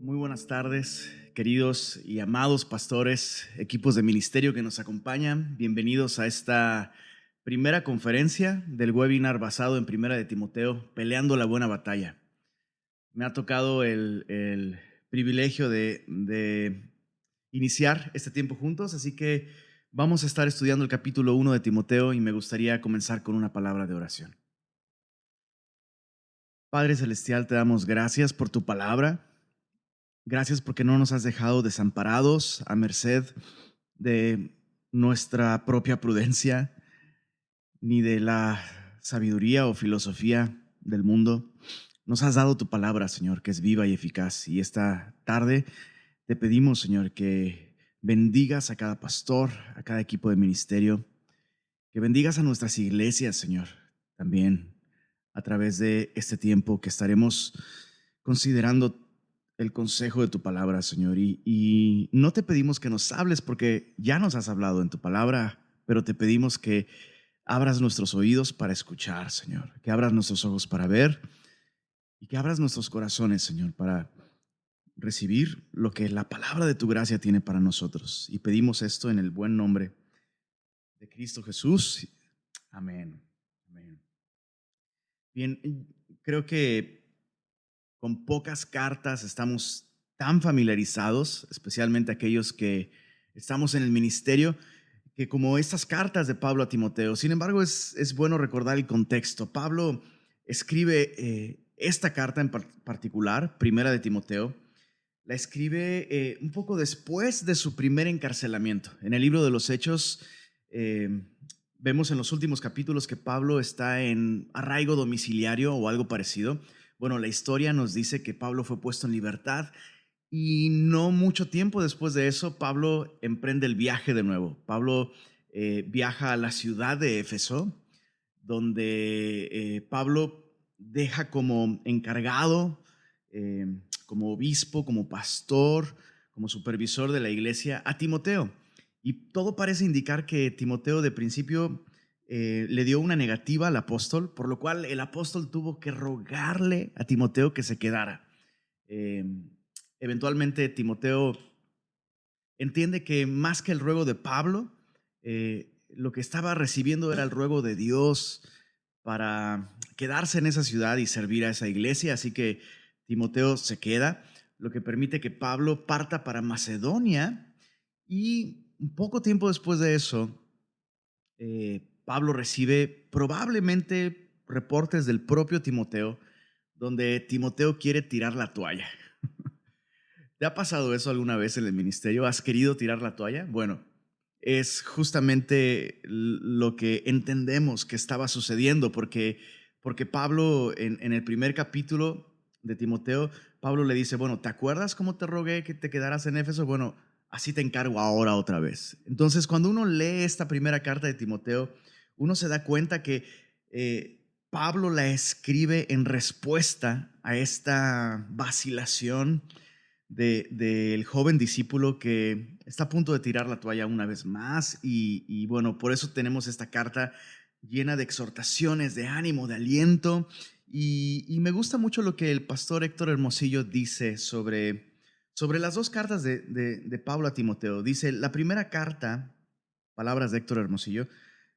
Muy buenas tardes, queridos y amados pastores, equipos de ministerio que nos acompañan. Bienvenidos a esta primera conferencia del webinar basado en Primera de Timoteo, Peleando la Buena Batalla. Me ha tocado el privilegio de iniciar este tiempo juntos, así que vamos a estar estudiando el capítulo 1 de Timoteo y me gustaría comenzar con una palabra de oración. Padre Celestial, te damos gracias por tu palabra. Gracias porque no nos has dejado desamparados a merced de nuestra propia prudencia, ni de la sabiduría o filosofía del mundo. Nos has dado tu palabra, Señor, que es viva y eficaz. Y esta tarde te pedimos, Señor, que bendigas a cada pastor, a cada equipo de ministerio, que bendigas a nuestras iglesias, Señor, también a través de este tiempo que estaremos considerando el consejo de tu palabra, Señor. Y no te pedimos que nos hables porque ya nos has hablado en tu palabra, pero te pedimos que abras nuestros oídos para escuchar, Señor, que abras nuestros ojos para ver y que abras nuestros corazones, Señor, para recibir lo que la palabra de tu gracia tiene para nosotros. Y pedimos esto en el buen nombre de Cristo Jesús. Amén. Amén. Bien, creo que con pocas cartas estamos tan familiarizados, especialmente aquellos que estamos en el ministerio, que como estas cartas de Pablo a Timoteo. Sin embargo, es bueno recordar el contexto. Pablo escribe esta carta en particular, primera de Timoteo, la escribe un poco después de su primer encarcelamiento. En el libro de los Hechos eh, vemos en los últimos capítulos que Pablo está en arraigo domiciliario o algo parecido. Bueno, la historia nos dice que Pablo fue puesto en libertad y no mucho tiempo después de eso, Pablo emprende el viaje de nuevo. Pablo viaja a la ciudad de Éfeso, donde Pablo deja como encargado, eh, como obispo, como pastor, como supervisor de la iglesia a Timoteo. Y todo parece indicar que Timoteo de principio le dio una negativa al apóstol, por lo cual el apóstol tuvo que rogarle a Timoteo que se quedara. Eh, Eventualmente Timoteo entiende que más que el ruego de Pablo, lo que estaba recibiendo era el ruego de Dios para quedarse en esa ciudad y servir a esa iglesia. Así que Timoteo se queda, lo que permite que Pablo parta para Macedonia. Y un poco tiempo después de eso, Pablo recibe probablemente reportes del propio Timoteo, donde Timoteo quiere tirar la toalla. ¿Te ha pasado eso alguna vez en el ministerio? ¿Has querido tirar la toalla? Bueno, es justamente lo que entendemos que estaba sucediendo, porque Pablo en el primer capítulo de Timoteo, Pablo le dice, bueno, ¿te acuerdas cómo te rogué que te quedaras en Éfeso? Bueno, así te encargo ahora otra vez. Entonces, cuando uno lee esta primera carta de Timoteo, uno se da cuenta que Pablo la escribe en respuesta a esta vacilación del joven discípulo que está a punto de tirar la toalla una vez más y bueno, por eso tenemos esta carta llena de exhortaciones, de ánimo, de aliento y me gusta mucho lo que el pastor Héctor Hermosillo dice sobre las dos cartas de Pablo a Timoteo. Dice, la primera carta, palabras de Héctor Hermosillo,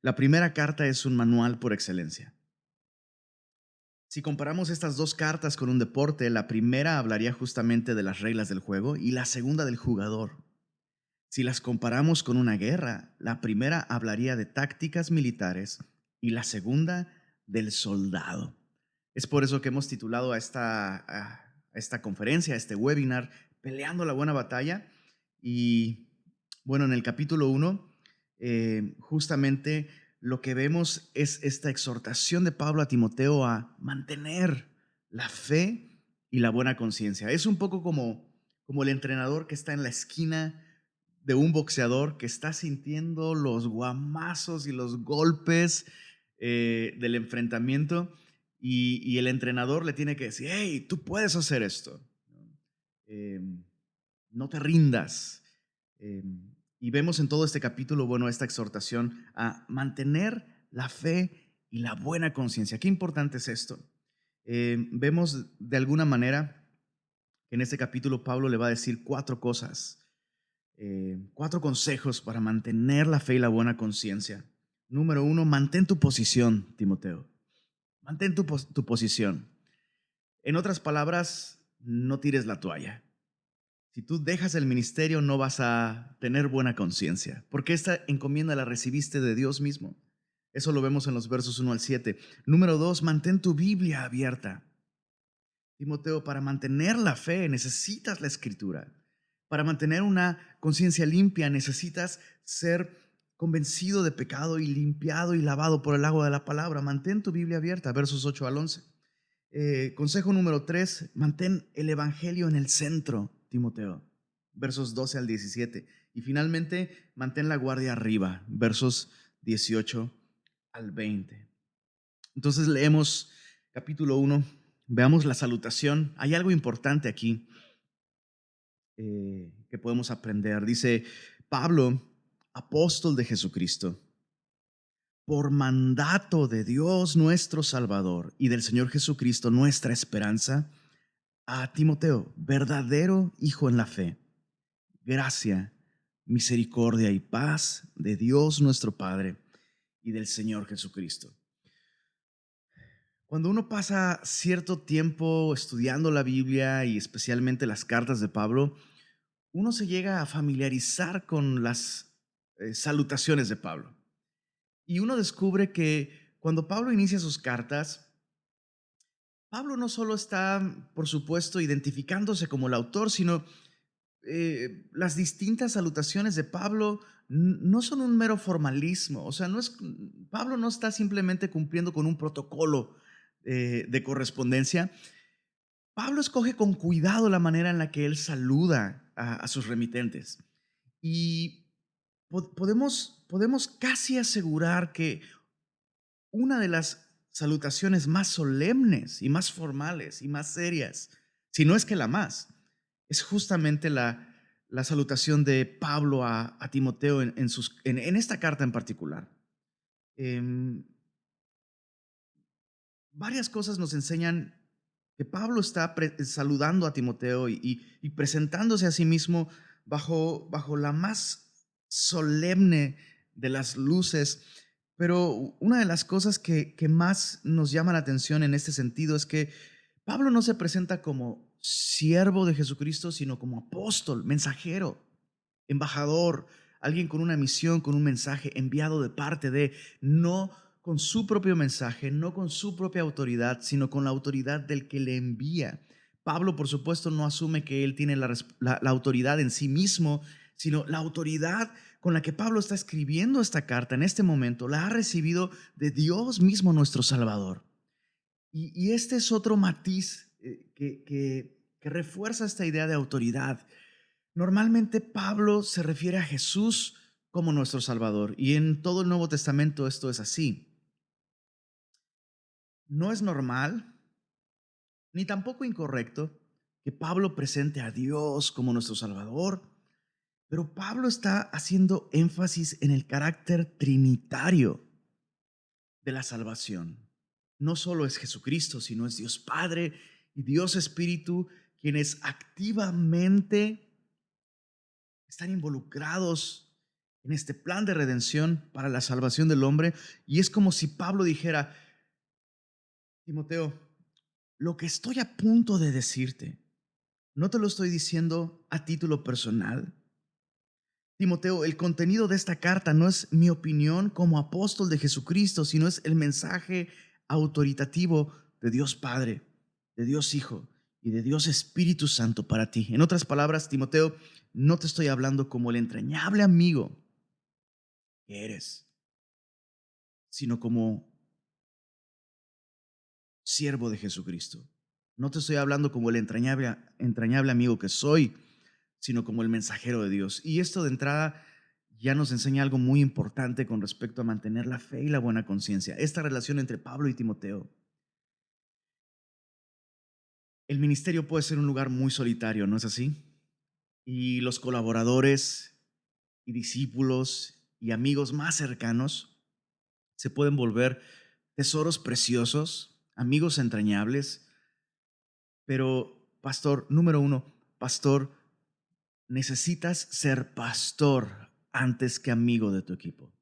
la primera carta es un manual por excelencia. Si comparamos estas dos cartas con un deporte, la primera hablaría justamente de las reglas del juego y la segunda del jugador. Si las comparamos con una guerra, la primera hablaría de tácticas militares y la segunda del soldado. Es por eso que hemos titulado a esta conferencia, a este webinar, Peleando la Buena Batalla. Y bueno, en el capítulo 1, justamente lo que vemos es esta exhortación de Pablo a Timoteo a mantener la fe y la buena conciencia. Es un poco como el entrenador que está en la esquina de un boxeador que está sintiendo los guamazos y los golpes del enfrentamiento y el entrenador le tiene que decir, hey, tú puedes hacer esto. Eh, no te rindas. Eh, y vemos en todo este capítulo, bueno, esta exhortación a mantener la fe y la buena conciencia. Qué importante es esto. Vemos de alguna manera que en este capítulo Pablo le va a decir cuatro cosas, cuatro consejos para mantener la fe y la buena conciencia. Número uno, mantén tu posición, Timoteo. Mantén tu posición. En otras palabras, no tires la toalla. Si tú dejas el ministerio, no vas a tener buena conciencia, porque esta encomienda la recibiste de Dios mismo. Eso lo vemos en los versos 1 al 7. Número 2, mantén tu Biblia abierta. Timoteo, para mantener la fe necesitas la escritura. Para mantener una conciencia limpia necesitas ser convencido de pecado y limpiado y lavado por el agua de la palabra. Mantén tu Biblia abierta, versos 8 al 11. Consejo número 3, mantén el evangelio en el centro, Timoteo, versos 12 al 17. Y finalmente, mantén la guardia arriba, versos 18 al 20. Entonces leemos capítulo 1, veamos la salutación. Hay algo importante aquí que podemos aprender. Dice Pablo, apóstol de Jesucristo, por mandato de Dios nuestro Salvador y del Señor Jesucristo nuestra esperanza, a Timoteo, verdadero hijo en la fe, gracia, misericordia y paz de Dios nuestro Padre y del Señor Jesucristo. Cuando uno pasa cierto tiempo estudiando la Biblia y especialmente las cartas de Pablo, uno se llega a familiarizar con las salutaciones de Pablo. Y uno descubre que cuando Pablo inicia sus cartas, Pablo no solo está, por supuesto, identificándose como el autor, sino las distintas salutaciones de Pablo no son un mero formalismo. O sea, Pablo no está simplemente cumpliendo con un protocolo de correspondencia. Pablo escoge con cuidado la manera en la que él saluda a sus remitentes. Y podemos casi asegurar que una de las salutaciones más solemnes y más formales y más serias, si no es que la más, es justamente la salutación de Pablo a Timoteo en esta carta en particular. Em, Varias cosas nos enseñan que Pablo está saludando a Timoteo y presentándose a sí mismo bajo la más solemne de las luces. Pero una de las cosas que más nos llama la atención en este sentido es que Pablo no se presenta como siervo de Jesucristo, sino como apóstol, mensajero, embajador, alguien con una misión, con un mensaje enviado de parte de, no con su propio mensaje, no con su propia autoridad, sino con la autoridad del que le envía. Pablo, por supuesto, no asume que él tiene la autoridad en sí mismo, sino la autoridad con la que Pablo está escribiendo esta carta en este momento, la ha recibido de Dios mismo, nuestro Salvador. Y este es otro matiz que refuerza esta idea de autoridad. Normalmente Pablo se refiere a Jesús como nuestro Salvador, y en todo el Nuevo Testamento esto es así. No es normal, ni tampoco incorrecto, que Pablo presente a Dios como nuestro Salvador, pero Pablo está haciendo énfasis en el carácter trinitario de la salvación. No solo es Jesucristo, sino es Dios Padre y Dios Espíritu quienes activamente están involucrados en este plan de redención para la salvación del hombre. Y es como si Pablo dijera, Timoteo, lo que estoy a punto de decirte, no te lo estoy diciendo a título personal. Timoteo, el contenido de esta carta no es mi opinión como apóstol de Jesucristo, sino es el mensaje autoritativo de Dios Padre, de Dios Hijo y de Dios Espíritu Santo para ti. En otras palabras, Timoteo, no te estoy hablando como el entrañable amigo que eres, sino como siervo de Jesucristo. No te estoy hablando como el entrañable amigo que soy, sino como el mensajero de Dios. Y esto de entrada ya nos enseña algo muy importante con respecto a mantener la fe y la buena conciencia. Esta relación entre Pablo y Timoteo. El ministerio puede ser un lugar muy solitario, ¿no es así? Y los colaboradores y discípulos y amigos más cercanos se pueden volver tesoros preciosos, amigos entrañables, pero pastor, número uno, pastor, necesitas ser pastor antes que amigo de tu equipo.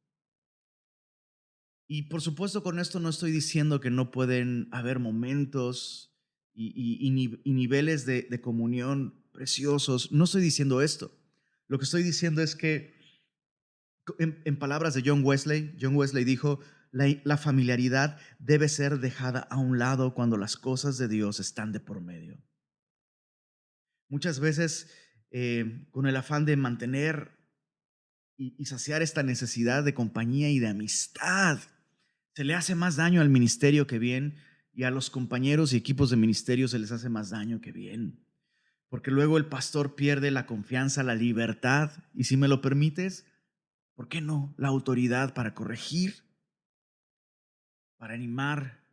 Y por supuesto con esto no estoy diciendo que no pueden haber momentos y niveles de comunión preciosos. No estoy diciendo esto. Lo que estoy diciendo es que en palabras de John Wesley dijo, la familiaridad debe ser dejada a un lado cuando las cosas de Dios están de por medio. Muchas veces, con el afán de mantener y saciar esta necesidad de compañía y de amistad, se le hace más daño al ministerio que bien, y a los compañeros y equipos de ministerio se les hace más daño que bien. Porque luego el pastor pierde la confianza, la libertad, y si me lo permites, ¿por qué no? La autoridad para corregir, para animar,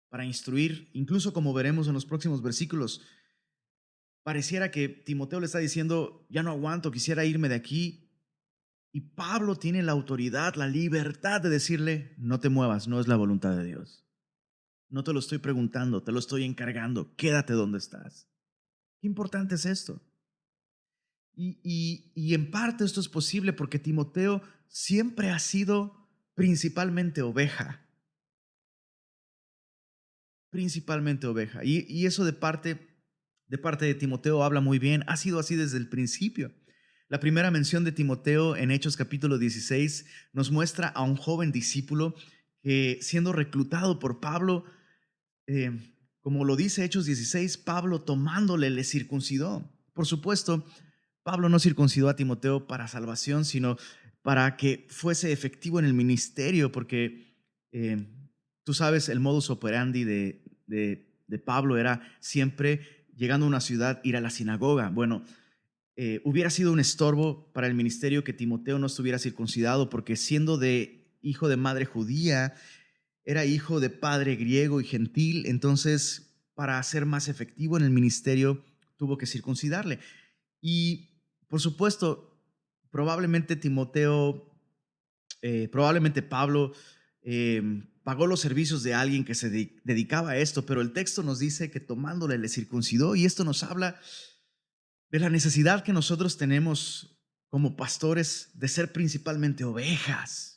para instruir, incluso como veremos en los próximos versículos. Pareciera que Timoteo le está diciendo, ya no aguanto, quisiera irme de aquí. Y Pablo tiene la autoridad, la libertad de decirle, no te muevas, no es la voluntad de Dios. No te lo estoy preguntando, te lo estoy encargando, quédate donde estás. Qué importante es esto. Y en parte esto es posible porque Timoteo siempre ha sido principalmente oveja. Principalmente oveja. Y eso de parte de Timoteo habla muy bien. Ha sido así desde el principio. La primera mención de Timoteo en Hechos capítulo 16 nos muestra a un joven discípulo que, siendo reclutado por Pablo, como lo dice Hechos 16, Pablo tomándole le circuncidó. Por supuesto, Pablo no circuncidó a Timoteo para salvación, sino para que fuese efectivo en el ministerio, porque eh, tú sabes, el modus operandi de Pablo era siempre, llegando a una ciudad, ir a la sinagoga. Bueno, hubiera sido un estorbo para el ministerio que Timoteo no estuviera circuncidado, porque siendo de hijo de madre judía, era hijo de padre griego y gentil, entonces para ser más efectivo en el ministerio tuvo que circuncidarle. Y por supuesto, probablemente probablemente Pablo pagó los servicios de alguien que se dedicaba a esto, pero el texto nos dice que tomándole le circuncidó, y esto nos habla de la necesidad que nosotros tenemos como pastores de ser principalmente ovejas.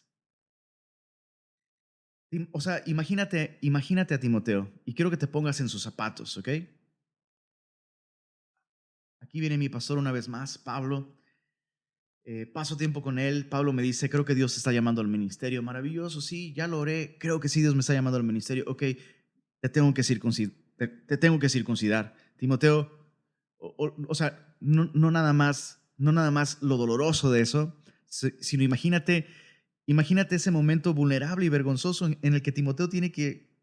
O sea, imagínate a Timoteo, y quiero que te pongas en sus zapatos, ¿ok? Aquí viene mi pastor una vez más, Pablo. Paso tiempo con él. Pablo me dice, creo que Dios te está llamando al ministerio. Maravilloso, sí, ya lo oré. Creo que sí, Dios me está llamando al ministerio. Ok, te tengo que circuncidar. Timoteo, o sea, no nada más lo doloroso de eso, sino imagínate ese momento vulnerable y vergonzoso en el que Timoteo tiene que,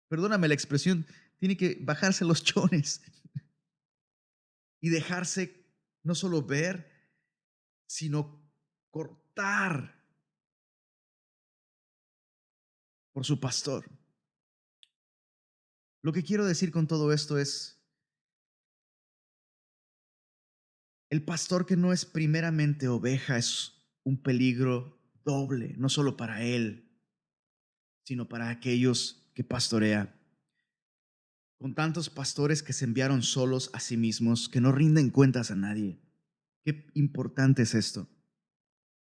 perdóname la expresión, tiene que bajarse los chones y dejarse no solo ver, sino cortar por su pastor. Lo que quiero decir con todo esto es, el pastor que no es primeramente oveja es un peligro doble, no solo para él, sino para aquellos que pastorea. Con tantos pastores que se enviaron solos a sí mismos, que no rinden cuentas a nadie. Qué importante es esto.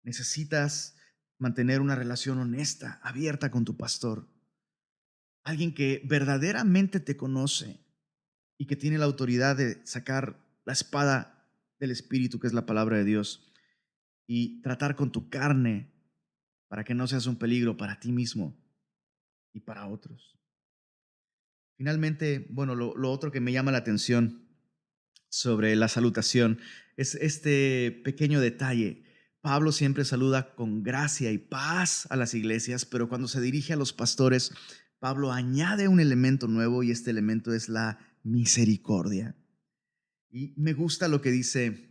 Necesitas mantener una relación honesta, abierta con tu pastor. Alguien que verdaderamente te conoce y que tiene la autoridad de sacar la espada del Espíritu, que es la palabra de Dios, y tratar con tu carne para que no seas un peligro para ti mismo y para otros. Finalmente, bueno, lo otro que me llama la atención sobre la salutación es este pequeño detalle. Pablo siempre saluda con gracia y paz a las iglesias, pero cuando se dirige a los pastores, Pablo añade un elemento nuevo, y este elemento es la misericordia. Y me gusta lo que dice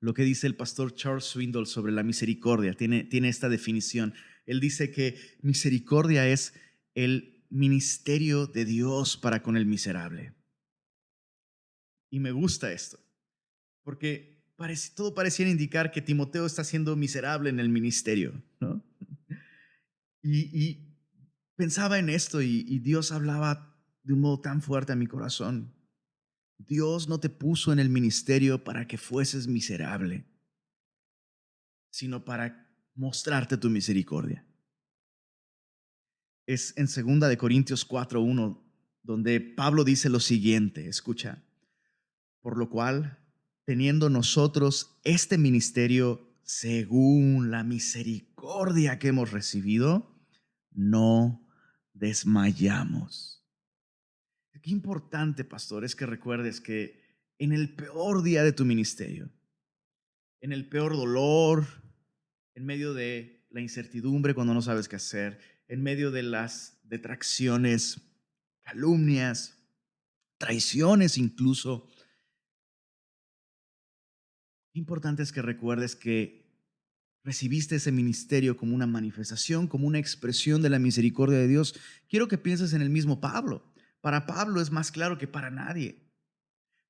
el pastor Charles Swindoll sobre la misericordia. Tiene esta definición. Él dice que misericordia es el ministerio de Dios para con el miserable. Y me gusta esto, porque todo pareciera indicar que Timoteo está siendo miserable en el ministerio, ¿no? Y pensaba en esto, y Dios hablaba de un modo tan fuerte a mi corazón. Dios no te puso en el ministerio para que fueses miserable, sino para mostrarte tu misericordia. Es en 2 Corintios 4:1 donde Pablo dice lo siguiente, escucha, por lo cual, teniendo nosotros este ministerio según la misericordia que hemos recibido, no desmayamos. Qué importante, pastor, es que recuerdes que en el peor día de tu ministerio, en el peor dolor, en medio de la incertidumbre cuando no sabes qué hacer, en medio de las detracciones, calumnias, traiciones incluso, qué importante es que recuerdes que recibiste ese ministerio como una manifestación, como una expresión de la misericordia de Dios. Quiero que pienses en el mismo Pablo. Para Pablo es más claro que para nadie.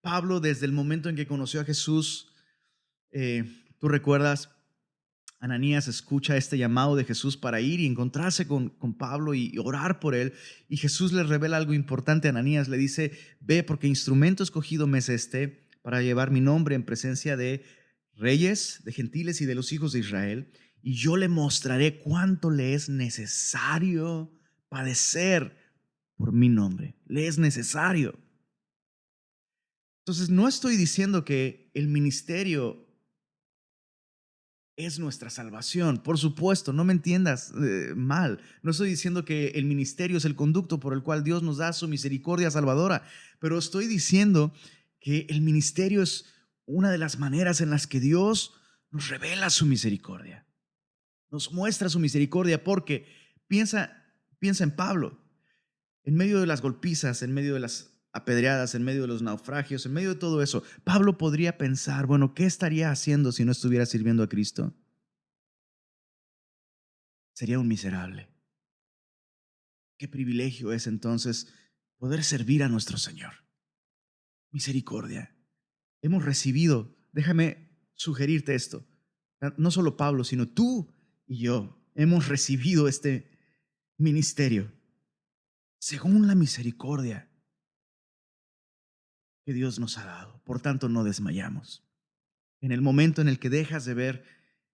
Pablo, desde el momento en que conoció a Jesús, tú recuerdas, Ananías escucha este llamado de Jesús para ir y encontrarse con Pablo y orar por él. Y Jesús le revela algo importante a Ananías. Le dice, ve porque instrumento escogido me es este para llevar mi nombre en presencia de reyes, de gentiles y de los hijos de Israel. Y yo le mostraré cuánto le es necesario padecer por mi nombre. Le es necesario. Entonces, no estoy diciendo que el ministerio es nuestra salvación. Por supuesto, no me entiendas mal. No estoy diciendo que el ministerio es el conducto por el cual Dios nos da su misericordia salvadora, pero estoy diciendo que el ministerio es una de las maneras en las que Dios nos revela su misericordia, nos muestra su misericordia, porque piensa en Pablo. En medio de las golpizas, en medio de las apedreadas, en medio de los naufragios, en medio de todo eso, Pablo podría pensar, bueno, ¿qué estaría haciendo si no estuviera sirviendo a Cristo? Sería un miserable. Qué privilegio es entonces poder servir a nuestro Señor. Misericordia. Hemos recibido, déjame sugerirte esto, no solo Pablo, sino tú y yo hemos recibido este ministerio según la misericordia que Dios nos ha dado. Por tanto, no desmayamos. En el momento en el que dejas de ver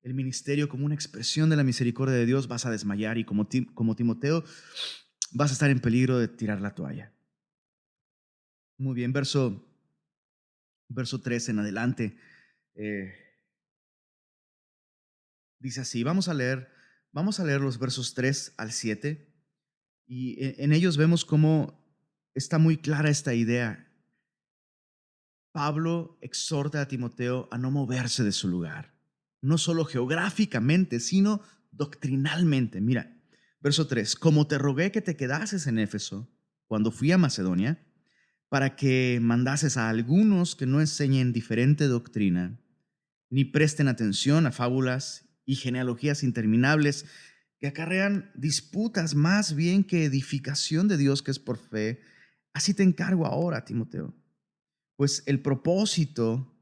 el ministerio como una expresión de la misericordia de Dios, vas a desmayar y como Timoteo vas a estar en peligro de tirar la toalla. Muy bien, verso 3 en adelante. eh, Dice así, vamos a leer los versos 3 al 7 y en ellos vemos cómo está muy clara esta idea. Pablo exhorta a Timoteo a no moverse de su lugar, no solo geográficamente, sino doctrinalmente. Mira, verso 3, como te rogué que te quedases en Éfeso cuando fui a Macedonia, para que mandases a algunos que no enseñen diferente doctrina, ni presten atención a fábulas y genealogías interminables que acarrean disputas más bien que edificación de Dios que es por fe. Así te encargo ahora, Timoteo. Pues el propósito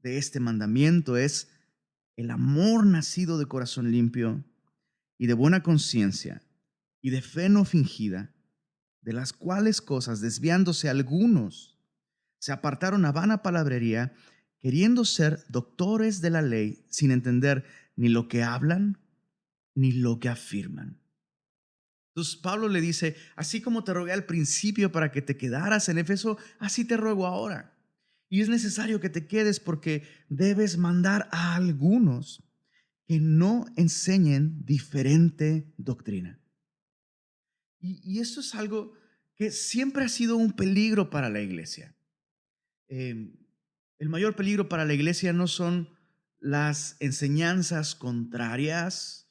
de este mandamiento es el amor nacido de corazón limpio y de buena conciencia y de fe no fingida, de las cuales cosas, desviándose algunos, se apartaron a vana palabrería, queriendo ser doctores de la ley, sin entender ni lo que hablan ni lo que afirman. Entonces Pablo le dice, así como te rogué al principio para que te quedaras en Éfeso, así te ruego ahora. Y es necesario que te quedes porque debes mandar a algunos que no enseñen diferente doctrina. Y esto es algo que siempre ha sido un peligro para la iglesia. Eh, el mayor peligro para la iglesia no son las enseñanzas contrarias,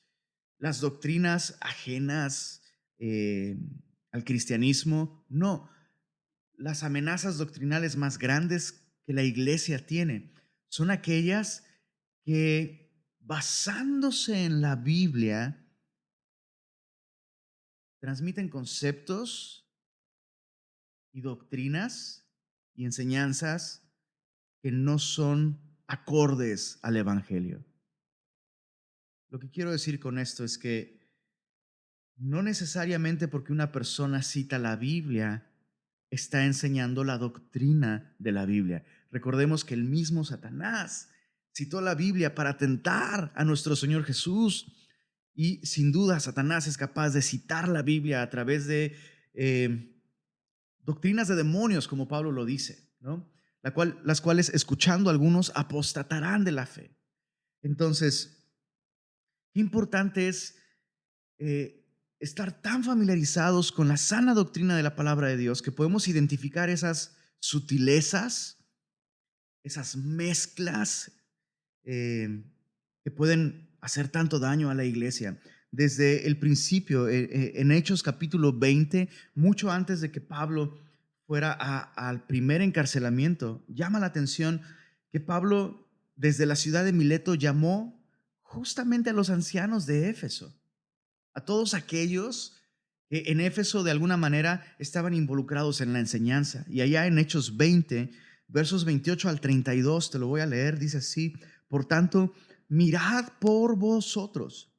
las doctrinas ajenas al cristianismo. No, las amenazas doctrinales más grandes que la iglesia tiene son aquellas que, basándose en la Biblia, transmiten conceptos y doctrinas y enseñanzas que no son acordes al Evangelio. Lo que quiero decir con esto es que no necesariamente porque una persona cita la Biblia está enseñando la doctrina de la Biblia. Recordemos que el mismo Satanás citó la Biblia para tentar a nuestro Señor Jesús. Y sin duda Satanás es capaz de citar la Biblia a través de doctrinas de demonios, como Pablo lo dice, ¿no? Las cuales, escuchando algunos, apostatarán de la fe. Entonces, qué importante es estar tan familiarizados con la sana doctrina de la palabra de Dios que podemos identificar esas sutilezas, esas mezclas que pueden hacer tanto daño a la iglesia. Desde el principio, en Hechos capítulo 20, mucho antes de que Pablo fuera al primer encarcelamiento, llama la atención que Pablo desde la ciudad de Mileto llamó justamente a los ancianos de Éfeso, a todos aquellos que en Éfeso de alguna manera estaban involucrados en la enseñanza. Y allá en Hechos 20, versos 28 al 32, te lo voy a leer, dice así: por tanto, mirad por vosotros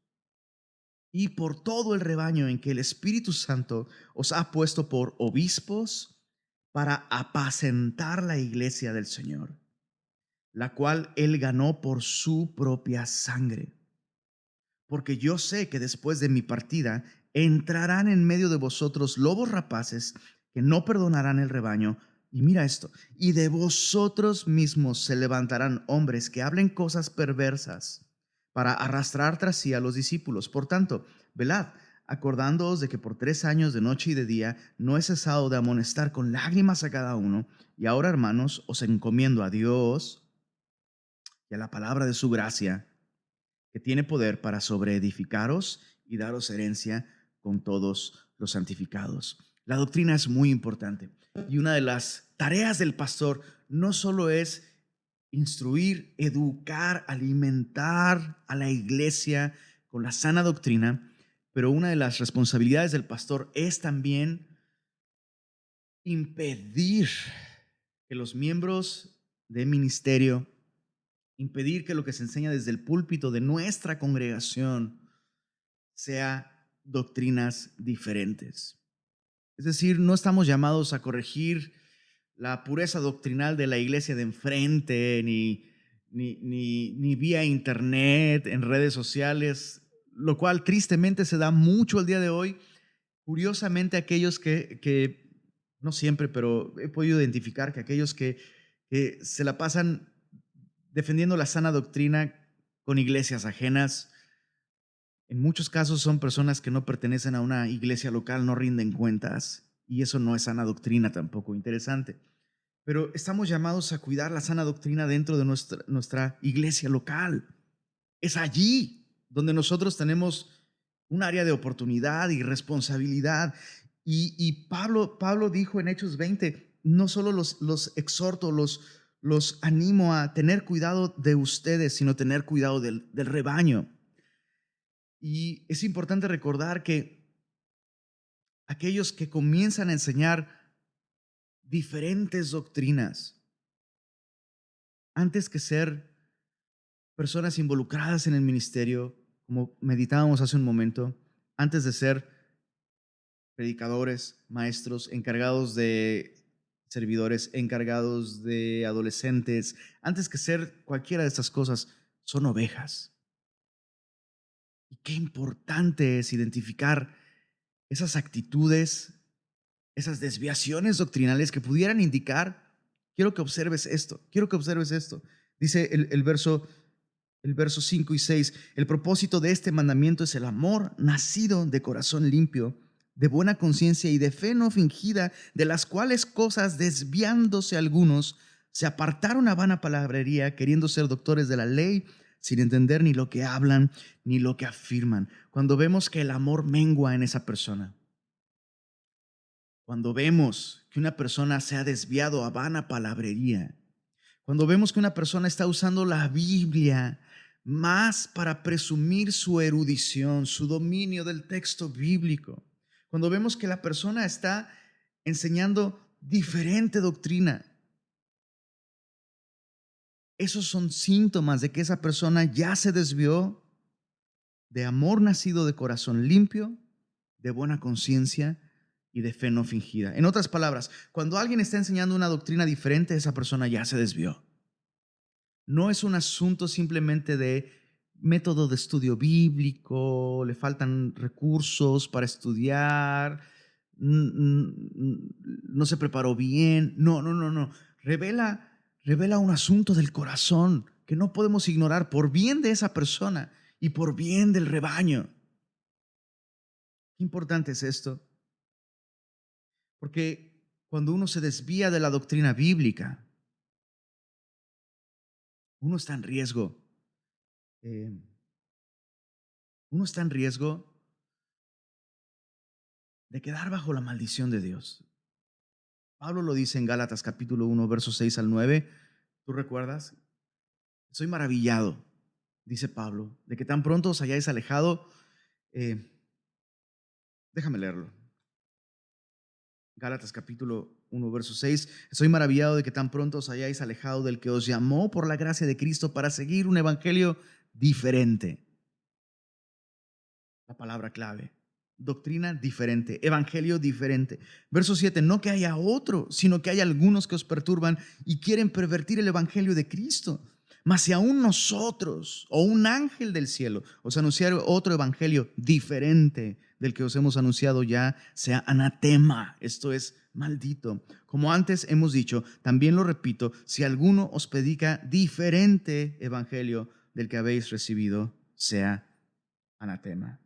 y por todo el rebaño en que el Espíritu Santo os ha puesto por obispos para apacentar la iglesia del Señor, la cual él ganó por su propia sangre. Porque yo sé que después de mi partida entrarán en medio de vosotros lobos rapaces que no perdonarán el rebaño. Y mira esto: y de vosotros mismos se levantarán hombres que hablen cosas perversas para arrastrar tras sí a los discípulos. Por tanto, velad, acordándoos de que por 3 años de noche y de día no he cesado de amonestar con lágrimas a cada uno. Y ahora, hermanos, os encomiendo a Dios y a la palabra de su gracia, que tiene poder para sobreedificaros y daros herencia con todos los santificados. La doctrina es muy importante y una de las tareas del pastor no solo es instruir, educar, alimentar a la iglesia con la sana doctrina, pero una de las responsabilidades del pastor es también impedir que los miembros de ministerio, impedir que lo que se enseña desde el púlpito de nuestra congregación sea doctrinas diferentes. Es decir, no estamos llamados a corregir la pureza doctrinal de la iglesia de enfrente, ni vía internet, en redes sociales, lo cual tristemente se da mucho el día de hoy. Curiosamente, aquellos que no siempre, pero he podido identificar que aquellos que se la pasan defendiendo la sana doctrina con iglesias ajenas, en muchos casos son personas que no pertenecen a una iglesia local, no rinden cuentas, y eso no es sana doctrina tampoco. Interesante. Pero estamos llamados a cuidar la sana doctrina dentro de nuestra iglesia local. Es allí donde nosotros tenemos un área de oportunidad y responsabilidad. Y Pablo dijo en Hechos 20, no solo los exhorto, los animo a tener cuidado de ustedes, sino tener cuidado del rebaño. Y es importante recordar que aquellos que comienzan a enseñar diferentes doctrinas, antes que ser personas involucradas en el ministerio, como meditábamos hace un momento, antes de ser predicadores, maestros, encargados de servidores, encargados de adolescentes, antes que ser cualquiera de estas cosas, son ovejas. Y qué importante es identificar esas actitudes, esas desviaciones doctrinales que pudieran indicar: quiero que observes esto, quiero que observes esto. Dice el verso 5 y 6, el propósito de este mandamiento es el amor nacido de corazón limpio, de buena conciencia y de fe no fingida, de las cuales cosas, desviándose algunos, se apartaron a vana palabrería, queriendo ser doctores de la ley, sin entender ni lo que hablan ni lo que afirman. Cuando vemos que el amor mengua en esa persona, cuando vemos que una persona se ha desviado a vana palabrería, cuando vemos que una persona está usando la Biblia más para presumir su erudición, su dominio del texto bíblico, cuando vemos que la persona está enseñando diferente doctrina, esos son síntomas de que esa persona ya se desvió de amor nacido de corazón limpio, de buena conciencia y de fe no fingida. En otras palabras, cuando alguien está enseñando una doctrina diferente, esa persona ya se desvió. No es un asunto simplemente de método de estudio bíblico, le faltan recursos para estudiar, no se preparó bien. No, no, no, no. Revela un asunto del corazón que no podemos ignorar por bien de esa persona y por bien del rebaño. Qué importante es esto, porque cuando uno se desvía de la doctrina bíblica, uno está en riesgo. eh, Uno está en riesgo de quedar bajo la maldición de Dios. Pablo lo dice en Gálatas capítulo 1, versos 6 al 9. ¿Tú recuerdas? Soy maravillado, dice Pablo, de que tan pronto os hayáis alejado. eh, Déjame leerlo. Gálatas capítulo 1, verso 6. Estoy maravillado de que tan pronto os hayáis alejado del que os llamó por la gracia de Cristo para seguir un evangelio diferente. La palabra clave. Doctrina diferente, evangelio diferente. Verso 7, no que haya otro, sino que hay algunos que os perturban y quieren pervertir el evangelio de Cristo. Mas si aún nosotros o un ángel del cielo os anunciara otro evangelio diferente del que os hemos anunciado ya, sea anatema, esto es maldito. Como antes hemos dicho, también lo repito, si alguno os predica diferente evangelio del que habéis recibido, sea anatema.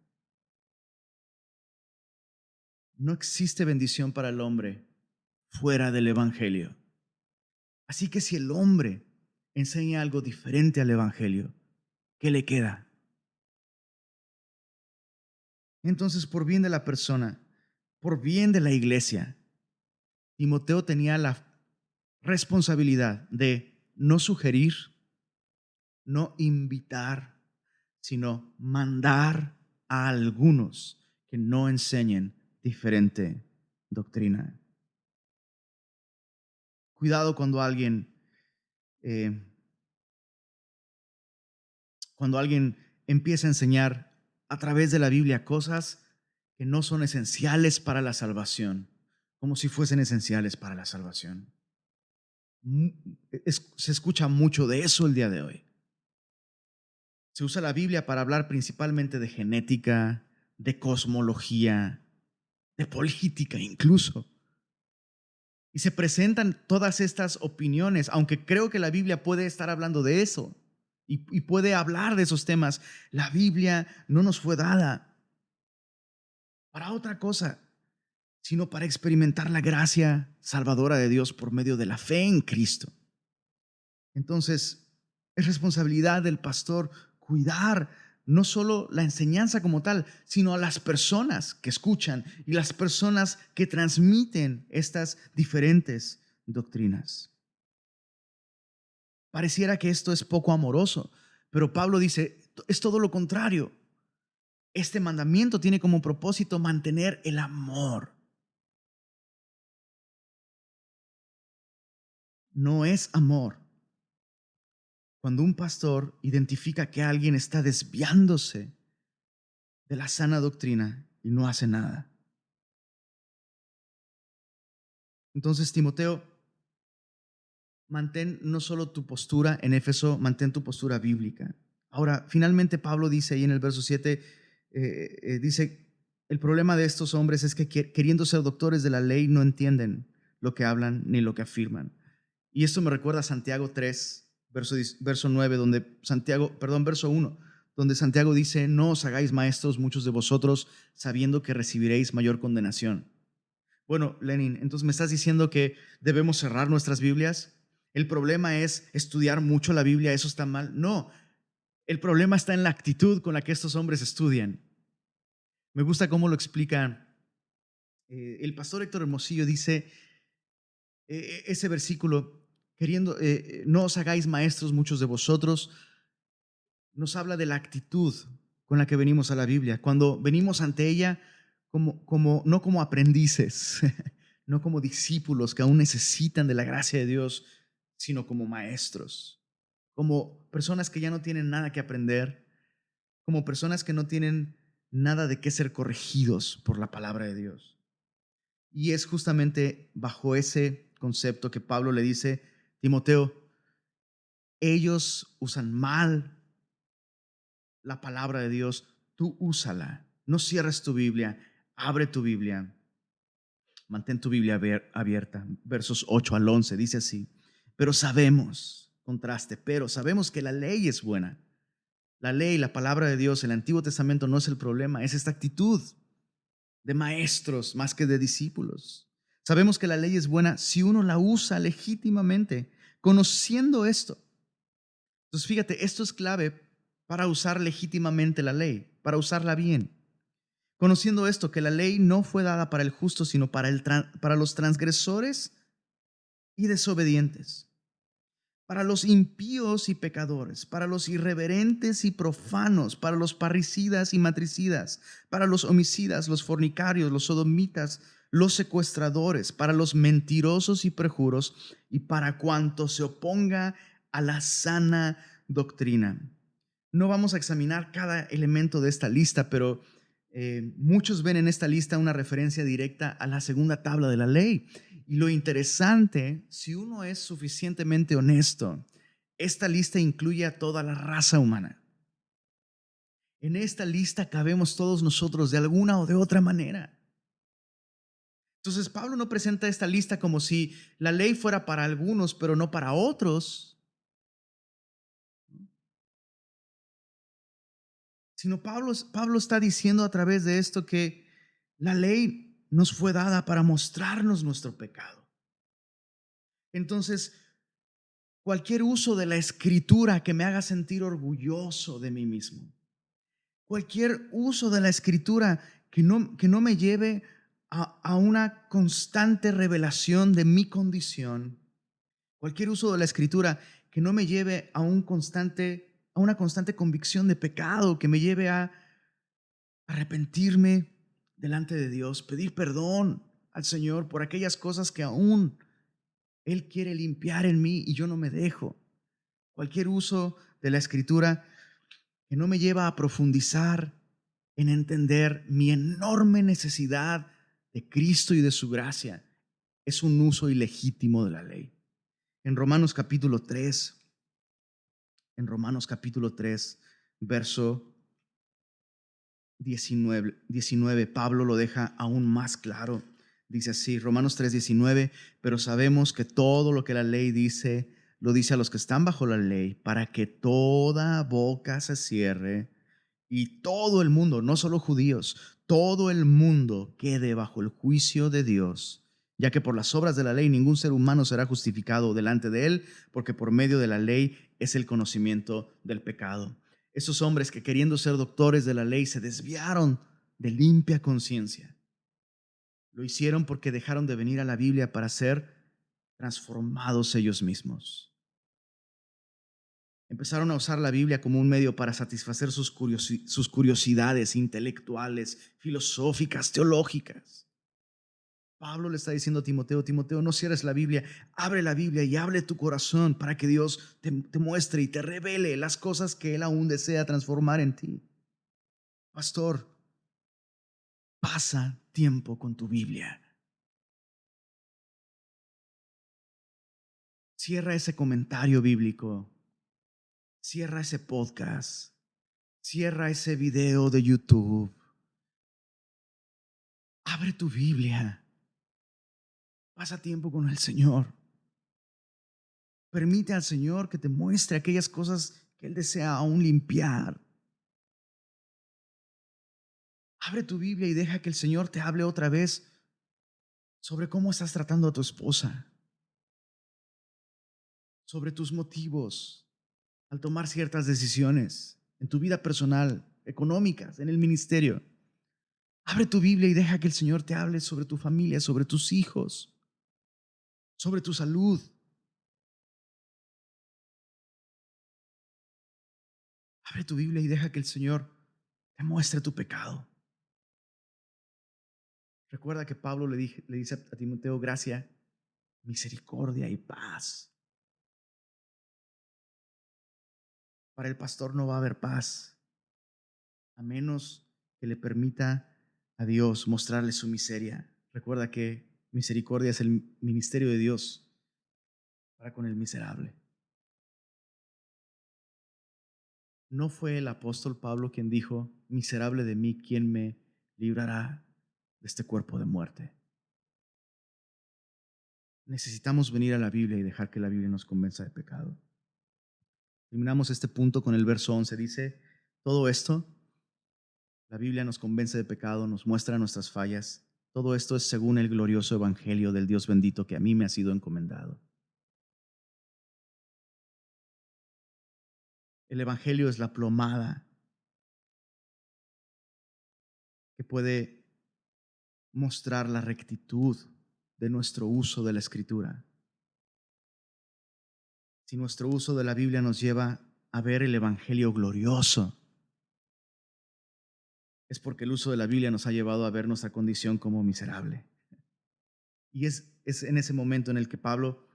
No existe bendición para el hombre fuera del Evangelio. Así que si el hombre enseña algo diferente al Evangelio, ¿qué le queda? Entonces, por bien de la persona, por bien de la iglesia, Timoteo tenía la responsabilidad de no sugerir, no invitar, sino mandar a algunos que no enseñen diferente doctrina. Cuidado eh, cuando alguien empieza a enseñar a través de la Biblia cosas que no son esenciales para la salvación, como si fuesen esenciales para la salvación. Se escucha mucho de eso el día de hoy. Se usa la Biblia para hablar principalmente de genética, de cosmología, de política incluso. Y se presentan todas estas opiniones, aunque creo que la Biblia puede estar hablando de eso y puede hablar de esos temas. La Biblia no nos fue dada para otra cosa, sino para experimentar la gracia salvadora de Dios por medio de la fe en Cristo. Entonces, es responsabilidad del pastor cuidar no solo la enseñanza como tal, sino a las personas que escuchan y las personas que transmiten estas diferentes doctrinas. Pareciera que esto es poco amoroso, pero Pablo dice, es todo lo contrario. Este mandamiento tiene como propósito mantener el amor. No es amor cuando un pastor identifica que alguien está desviándose de la sana doctrina y no hace nada. Entonces, Timoteo, mantén no solo tu postura en Éfeso, mantén tu postura bíblica. Ahora, finalmente Pablo dice ahí en el verso 7, dice, el problema de estos hombres es que queriendo ser doctores de la ley no entienden lo que hablan ni lo que afirman. Y esto me recuerda a Santiago 3, verso 9, verso 1, donde Santiago dice, no os hagáis maestros muchos de vosotros, sabiendo que recibiréis mayor condenación. Bueno, Lenin, entonces me estás diciendo que debemos cerrar nuestras Biblias. El problema es estudiar mucho la Biblia, eso está mal. No, el problema está en la actitud con la que estos hombres estudian. Me gusta cómo lo explica el pastor Héctor Hermosillo. Dice ese versículo, no os hagáis maestros muchos de vosotros, nos habla de la actitud con la que venimos a la Biblia. Cuando venimos ante ella, no como aprendices, no como discípulos que aún necesitan de la gracia de Dios, sino como maestros, como personas que ya no tienen nada que aprender, como personas que no tienen nada de qué ser corregidos por la palabra de Dios. Y es justamente bajo ese concepto que Pablo le dice, Timoteo, ellos usan mal la palabra de Dios, tú úsala. No cierres tu Biblia, abre tu Biblia, mantén tu Biblia abierta. Versos 8 al 11 dice así, pero sabemos, contraste, pero sabemos que la ley es buena. La ley, la palabra de Dios, el Antiguo Testamento no es el problema, es esta actitud de maestros más que de discípulos. Sabemos que la ley es buena si uno la usa legítimamente, conociendo esto. Entonces, fíjate, esto es clave para usar legítimamente la ley, para usarla bien. Conociendo esto, que la ley no fue dada para el justo, sino para los transgresores y desobedientes, para los impíos y pecadores, para los irreverentes y profanos, para los parricidas y matricidas, para los homicidas, los fornicarios, los sodomitas, los secuestradores, para los mentirosos y perjuros, y para cuanto se oponga a la sana doctrina. No vamos a examinar cada elemento de esta lista, pero muchos ven en esta lista una referencia directa a la segunda tabla de la ley. Y lo interesante, si uno es suficientemente honesto, esta lista incluye a toda la raza humana. En esta lista cabemos todos nosotros de alguna o de otra manera. Entonces Pablo no presenta esta lista como si la ley fuera para algunos, pero no para otros, sino Pablo está diciendo a través de esto que la ley nos fue dada para mostrarnos nuestro pecado. Entonces, cualquier uso de la escritura que me haga sentir orgulloso de mí mismo, cualquier uso de la escritura que no me lleve a una constante revelación de mi condición, cualquier uso de la escritura que no me lleve a una constante convicción de pecado, que me lleve a arrepentirme delante de Dios, pedir perdón al Señor por aquellas cosas que aún Él quiere limpiar en mí y yo no me dejo. Cualquier uso de la escritura que no me lleva a profundizar en entender mi enorme necesidad de Cristo y de su gracia es un uso ilegítimo de la ley. En Romanos capítulo 3, en Romanos capítulo 3, verso 19, Pablo lo deja aún más claro. Dice así, Romanos 3:19, pero sabemos que todo lo que la ley dice, lo dice a los que están bajo la ley, para que toda boca se cierre y todo el mundo, no solo judíos, todo el mundo quede bajo el juicio de Dios, ya que por las obras de la ley ningún ser humano será justificado delante de él, porque por medio de la ley es el conocimiento del pecado. Esos hombres que queriendo ser doctores de la ley se desviaron de limpia conciencia. Lo hicieron porque dejaron de venir a la Biblia para ser transformados ellos mismos. Empezaron a usar la Biblia como un medio para satisfacer sus curiosidades intelectuales, filosóficas, teológicas. Pablo le está diciendo a Timoteo, Timoteo, no cierres la Biblia, abre la Biblia y hable tu corazón para que Dios te muestre y te revele las cosas que Él aún desea transformar en ti. Pastor, pasa tiempo con tu Biblia. Cierra ese comentario bíblico, cierra ese podcast, cierra ese video de YouTube. Abre tu Biblia, pasa tiempo con el Señor. Permite al Señor que te muestre aquellas cosas que Él desea aún limpiar. Abre tu Biblia y deja que el Señor te hable otra vez sobre cómo estás tratando a tu esposa, sobre tus motivos al tomar ciertas decisiones en tu vida personal, económicas, en el ministerio. Abre tu Biblia y deja que el Señor te hable sobre tu familia, sobre tus hijos, sobre tu salud. Abre tu Biblia y deja que el Señor te muestre tu pecado. Recuerda que Pablo le dice a Timoteo, gracia, misericordia y paz. Para el pastor no va a haber paz, a menos que le permita a Dios mostrarle su miseria, Recuerda que misericordia es el ministerio de Dios para con el miserable. No fue el apóstol Pablo quien dijo, miserable de mí, ¿quién me librará de este cuerpo de muerte? Necesitamos venir a la Biblia y dejar que la Biblia nos convenza de pecado. Terminamos este punto con el verso 11. Dice, todo esto, la Biblia nos convence de pecado, nos muestra nuestras fallas. Todo esto es según el glorioso evangelio del Dios bendito que a mí me ha sido encomendado. El evangelio es la plomada que puede mostrar la rectitud de nuestro uso de la escritura. Si nuestro uso de la Biblia nos lleva a ver el evangelio glorioso, es porque el uso de la Biblia nos ha llevado a ver nuestra condición como miserable. Y es en ese momento en el que Pablo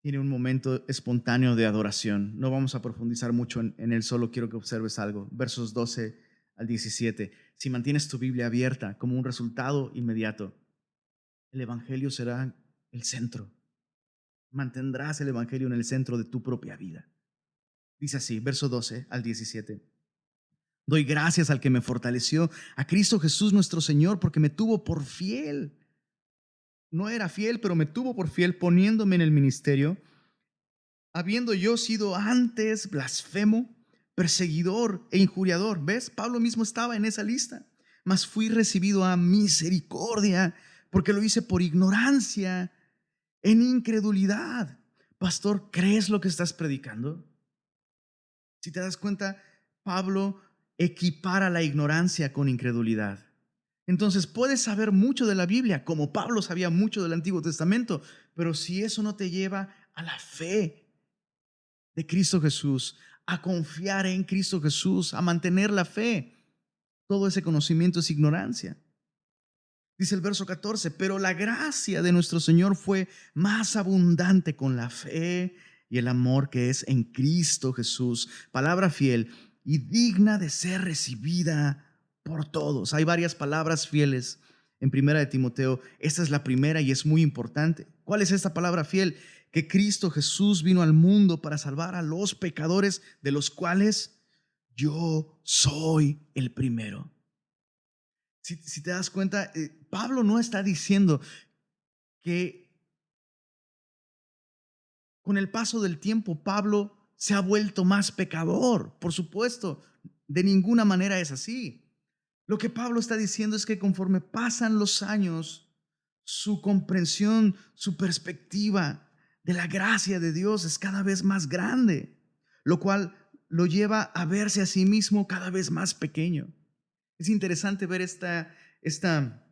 tiene un momento espontáneo de adoración. No vamos a profundizar mucho en él, solo quiero que observes algo. Versos 12 al 17. Si mantienes tu Biblia abierta como un resultado inmediato, el evangelio será el centro. Mantendrás el evangelio en el centro de tu propia vida. Dice así, verso 12 al 17. Doy gracias al que me fortaleció, a Cristo Jesús nuestro Señor, porque me tuvo por fiel. No era fiel, pero me tuvo por fiel poniéndome en el ministerio, habiendo yo sido antes blasfemo, perseguidor e injuriador. ¿Ves? Pablo mismo estaba en esa lista. Mas fui recibido a misericordia, porque lo hice por ignorancia, en incredulidad. Pastor, ¿crees lo que estás predicando? Si te das cuenta, Pablo equipara la ignorancia con incredulidad. Entonces puedes saber mucho de la Biblia, como Pablo sabía mucho del Antiguo Testamento, pero si eso no te lleva a la fe de Cristo Jesús, a confiar en Cristo Jesús, a mantener la fe, todo ese conocimiento es ignorancia. Dice el verso 14, pero la gracia de nuestro Señor fue más abundante con la fe y el amor que es en Cristo Jesús. Palabra fiel y digna de ser recibida por todos. Hay varias palabras fieles en Primera de Timoteo. Esta es la primera y es muy importante. ¿Cuál es esta palabra fiel? Que Cristo Jesús vino al mundo para salvar a los pecadores, de los cuales yo soy el primero. Si te das cuenta, Pablo no está diciendo que con el paso del tiempo Pablo se ha vuelto más pecador. Por supuesto, de ninguna manera es así. Lo que Pablo está diciendo es que conforme pasan los años, su comprensión, su perspectiva de la gracia de Dios es cada vez más grande, lo cual lo lleva a verse a sí mismo cada vez más pequeño. Es interesante ver esta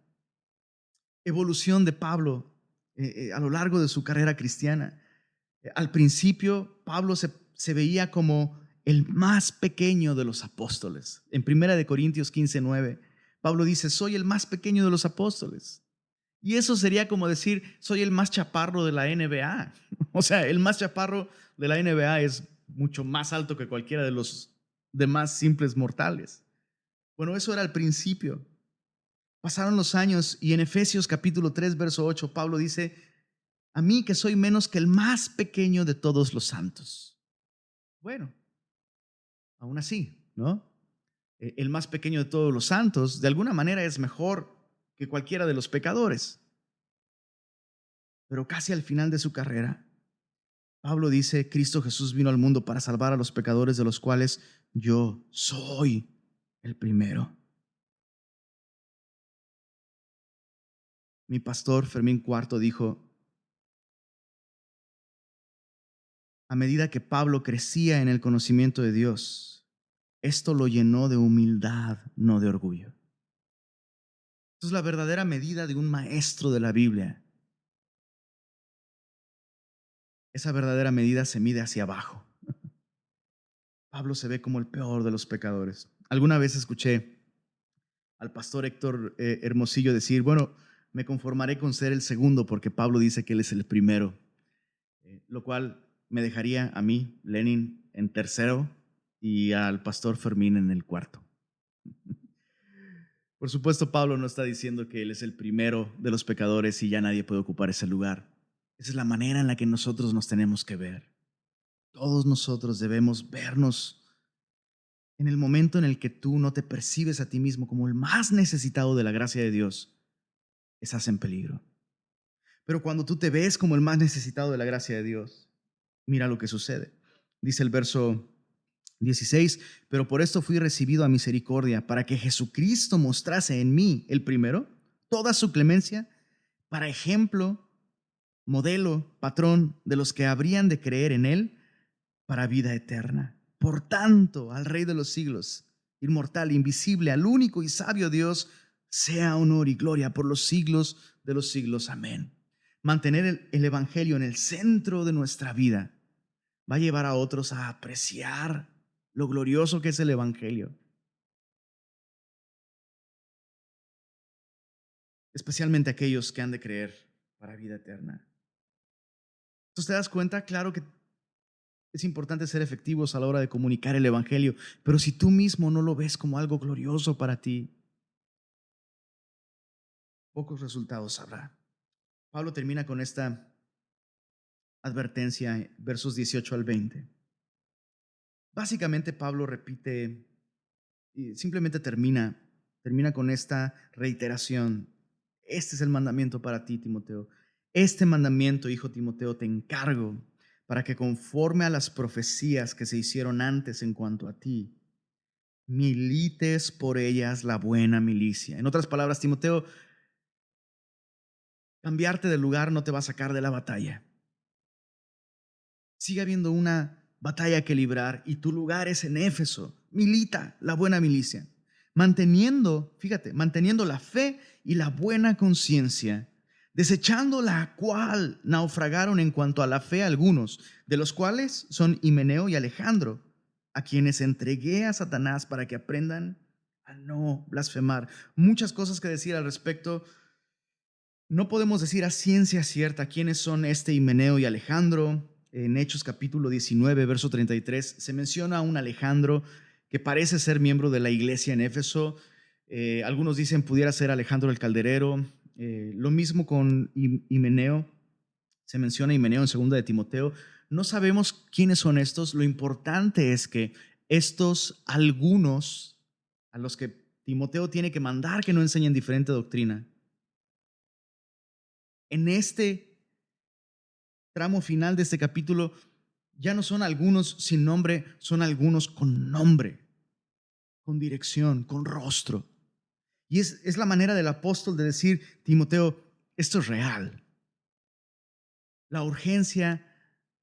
evolución de Pablo a lo largo de su carrera cristiana. Al principio, Pablo se veía como el más pequeño de los apóstoles. En 1 Corintios 15:9, Pablo dice, soy el más pequeño de los apóstoles. Y eso sería como decir, soy el más chaparro de la NBA. O sea, el más chaparro de la NBA es mucho más alto que cualquiera de los demás simples mortales. Bueno, eso era al principio. Pasaron los años y en Efesios capítulo 3, verso 8, Pablo dice, a mí que soy menos que el más pequeño de todos los santos. Bueno, aún así, ¿no? El más pequeño de todos los santos, de alguna manera es mejor que cualquiera de los pecadores. Pero casi al final de su carrera, Pablo dice, Cristo Jesús vino al mundo para salvar a los pecadores, de los cuales yo soy el primero. Mi pastor Fermín Cuarto dijo, a medida que Pablo crecía en el conocimiento de Dios, esto lo llenó de humildad, no de orgullo. Esa es la verdadera medida de un maestro de la Biblia. Esa verdadera medida se mide hacia abajo. Pablo se ve como el peor de los pecadores. Alguna vez escuché al pastor Héctor Hermosillo decir, bueno, me conformaré con ser el segundo porque Pablo dice que él es el primero, lo cual me dejaría a mí, Lenin, en tercero y al pastor Fermín en el cuarto. Por supuesto, Pablo no está diciendo que él es el primero de los pecadores y ya nadie puede ocupar ese lugar. Esa es la manera en la que nosotros nos tenemos que ver. Todos nosotros debemos vernos en el momento en el que tú no te percibes a ti mismo como el más necesitado de la gracia de Dios. Estás en peligro. Pero cuando tú te ves como el más necesitado de la gracia de Dios, mira lo que sucede. Dice el verso 16, pero por esto fui recibido a misericordia, para que Jesucristo mostrase en mí, el primero, toda su clemencia, para ejemplo, modelo, patrón de los que habrían de creer en él para vida eterna. Por tanto, al Rey de los siglos, inmortal, invisible, al único y sabio Dios, sea honor y gloria por los siglos de los siglos. Amén. Mantener el Evangelio en el centro de nuestra vida va a llevar a otros a apreciar lo glorioso que es el Evangelio, especialmente aquellos que han de creer para vida eterna. Entonces te das cuenta, claro que es importante ser efectivos a la hora de comunicar el Evangelio, pero si tú mismo no lo ves como algo glorioso para ti, pocos resultados habrá. Pablo termina con esta advertencia, versos 18 al 20. Básicamente Pablo repite y simplemente termina con esta reiteración. Este es el mandamiento para ti, Timoteo. Este mandamiento, hijo Timoteo, te encargo para que conforme a las profecías que se hicieron antes en cuanto a ti, milites por ellas la buena milicia. En otras palabras, Timoteo, cambiarte de lugar no te va a sacar de la batalla. Sigue habiendo una batalla que librar y tu lugar es en Éfeso. Milita la buena milicia, manteniendo la fe y la buena conciencia, desechando la cual naufragaron en cuanto a la fe algunos, de los cuales son Himeneo y Alejandro, a quienes entregué a Satanás para que aprendan a no blasfemar. Muchas cosas que decir al respecto. No podemos decir a ciencia cierta quiénes son este Himeneo y Alejandro. En Hechos capítulo 19, verso 33, se menciona a un Alejandro que parece ser miembro de la iglesia en Éfeso. Algunos dicen pudiera ser Alejandro el Calderero. Lo mismo con Himeneo. Se menciona Himeneo en segunda de Timoteo. No sabemos quiénes son estos. Lo importante es que estos algunos a los que Timoteo tiene que mandar que no enseñen diferente doctrina, en este tramo final de este capítulo, ya no son algunos sin nombre, son algunos con nombre, con dirección, con rostro. Y es la manera del apóstol de decir, Timoteo, esto es real. La urgencia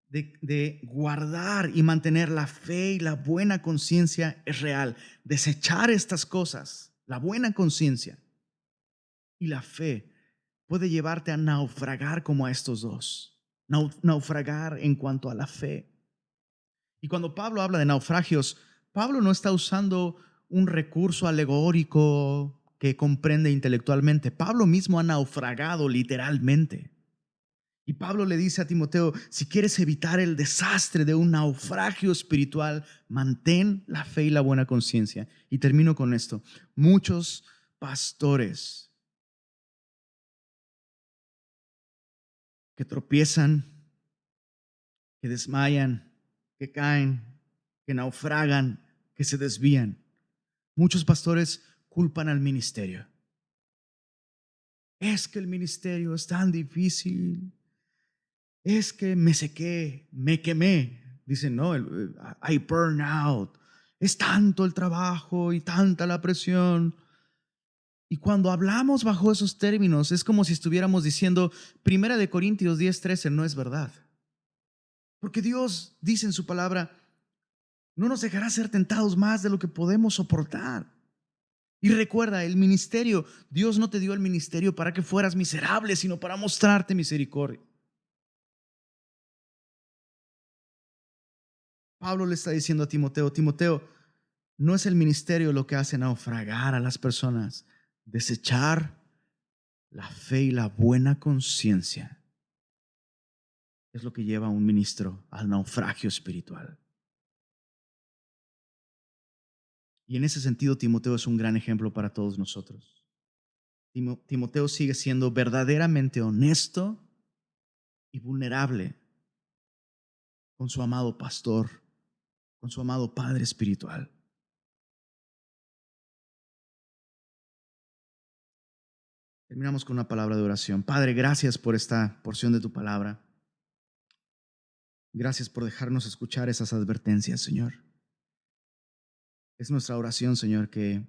de guardar y mantener la fe y la buena conciencia es real. Desechar estas cosas, la buena conciencia y la fe, puede llevarte a naufragar como a estos dos. Naufragar en cuanto a la fe. Y cuando Pablo habla de naufragios, Pablo no está usando un recurso alegórico que comprende intelectualmente. Pablo mismo ha naufragado literalmente. Y Pablo le dice a Timoteo, si quieres evitar el desastre de un naufragio espiritual, mantén la fe y la buena conciencia. Y termino con esto. Muchos pastores que tropiezan, que desmayan, que caen, que naufragan, que se desvían. Muchos pastores culpan al ministerio. Es que el ministerio es tan difícil. Es que me sequé, me quemé. Dicen, no, I burn out. Es tanto el trabajo y tanta la presión. Y cuando hablamos bajo esos términos, es como si estuviéramos diciendo, Primera de Corintios 10:13 no es verdad. Porque Dios dice en su palabra, no nos dejará ser tentados más de lo que podemos soportar. Y recuerda, el ministerio, Dios no te dio el ministerio para que fueras miserable, sino para mostrarte misericordia. Pablo le está diciendo a Timoteo, Timoteo, no es el ministerio lo que hace naufragar a las personas, desechar la fe y la buena conciencia es lo que lleva a un ministro al naufragio espiritual. Y en ese sentido, Timoteo es un gran ejemplo para todos nosotros. Timoteo sigue siendo verdaderamente honesto y vulnerable con su amado pastor, con su amado Padre espiritual. Terminamos con una palabra de oración. Padre, gracias por esta porción de tu palabra. Gracias por dejarnos escuchar esas advertencias, Señor. Es nuestra oración, Señor, que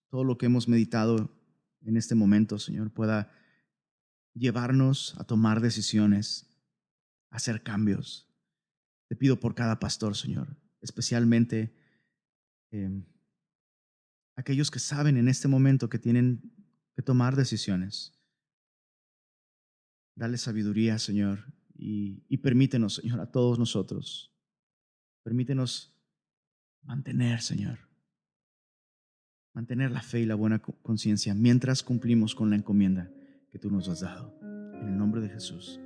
todo lo que hemos meditado en este momento, Señor, pueda llevarnos a tomar decisiones, a hacer cambios. Te pido por cada pastor, Señor, especialmente eh, aquellos que saben en este momento que tienen que tomar decisiones. Dale sabiduría, Señor, y permítenos, Señor, a todos nosotros. Permítenos mantener, Señor, mantener la fe y la buena conciencia mientras cumplimos con la encomienda que tú nos has dado. En el nombre de Jesús.